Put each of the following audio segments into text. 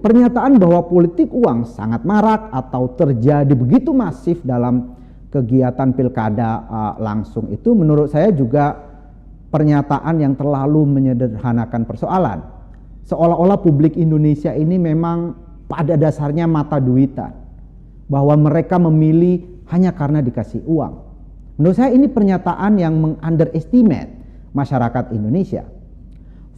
pernyataan bahwa politik uang sangat marak atau terjadi begitu masif dalam kegiatan pilkada langsung itu menurut saya juga pernyataan yang terlalu menyederhanakan persoalan. Seolah-olah publik Indonesia ini memang pada dasarnya mata duitan, bahwa mereka memilih hanya karena dikasih uang. Menurut saya ini pernyataan yang meng-underestimate masyarakat Indonesia.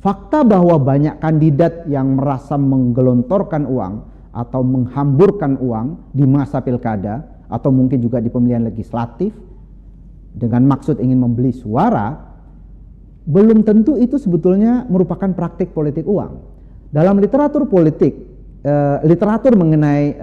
Fakta bahwa banyak kandidat yang merasa menggelontorkan uang atau menghamburkan uang di masa pilkada atau mungkin juga di pemilihan legislatif dengan maksud ingin membeli suara, belum tentu itu sebetulnya merupakan praktik politik uang. Dalam literatur politik, literatur mengenai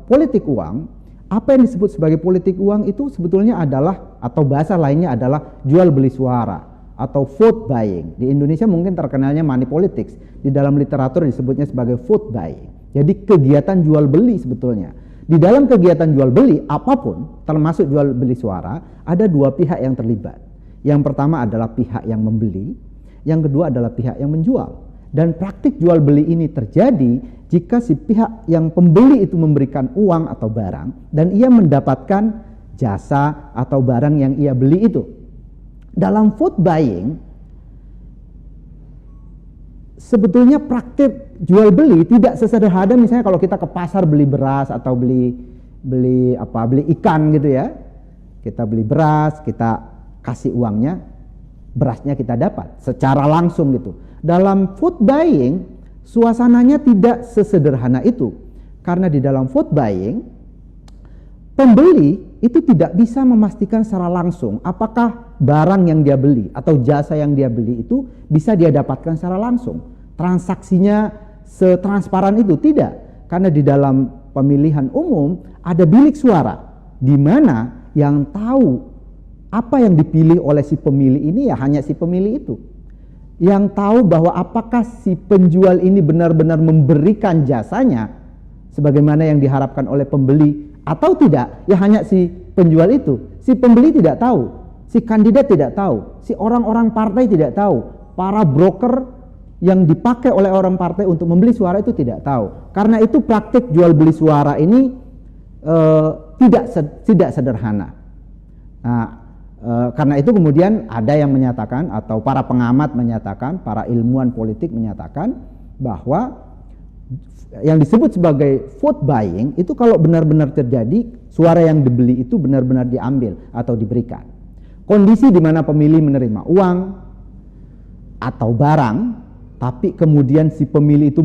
politik uang, apa yang disebut sebagai politik uang itu sebetulnya adalah, atau bahasa lainnya adalah jual beli suara atau vote buying. Di Indonesia mungkin terkenalnya money politics, di dalam literatur disebutnya sebagai vote buying. Jadi kegiatan jual beli sebetulnya. Di dalam kegiatan jual beli apapun, termasuk jual beli suara, ada dua pihak yang terlibat. Yang pertama adalah pihak yang membeli, yang kedua adalah pihak yang menjual. Dan praktik jual beli ini terjadi jika si pihak yang pembeli itu memberikan uang atau barang dan ia mendapatkan jasa atau barang yang ia beli itu. Dalam vote buying, sebetulnya praktik jual beli tidak sesederhana misalnya kalau kita ke pasar beli beras atau beli ikan gitu ya. Kita beli beras, kita kasih uangnya, berasnya kita dapat secara langsung gitu. Dalam vote buying, suasananya tidak sesederhana itu. Karena di dalam vote buying, pembeli itu tidak bisa memastikan secara langsung apakah barang yang dia beli atau jasa yang dia beli itu bisa dia dapatkan secara langsung. Transaksinya setransparan itu tidak. Karena di dalam pemilihan umum ada bilik suara, di mana yang tahu apa yang dipilih oleh si pemilih ini ya hanya si pemilih itu. Yang tahu bahwa apakah si penjual ini benar-benar memberikan jasanya sebagaimana yang diharapkan oleh pembeli atau tidak, ya hanya si penjual itu. Si pembeli tidak tahu, si kandidat tidak tahu, si orang-orang partai tidak tahu, para broker yang dipakai oleh orang partai untuk membeli suara itu tidak tahu. Karena itu praktik jual beli suara ini tidak sederhana. Nah, karena itu kemudian ada yang menyatakan atau para pengamat menyatakan, para ilmuwan politik menyatakan bahwa yang disebut sebagai vote buying itu kalau benar-benar terjadi, suara yang dibeli itu benar-benar diambil atau diberikan. Kondisi di mana pemilih menerima uang atau barang, tapi kemudian si pemilih itu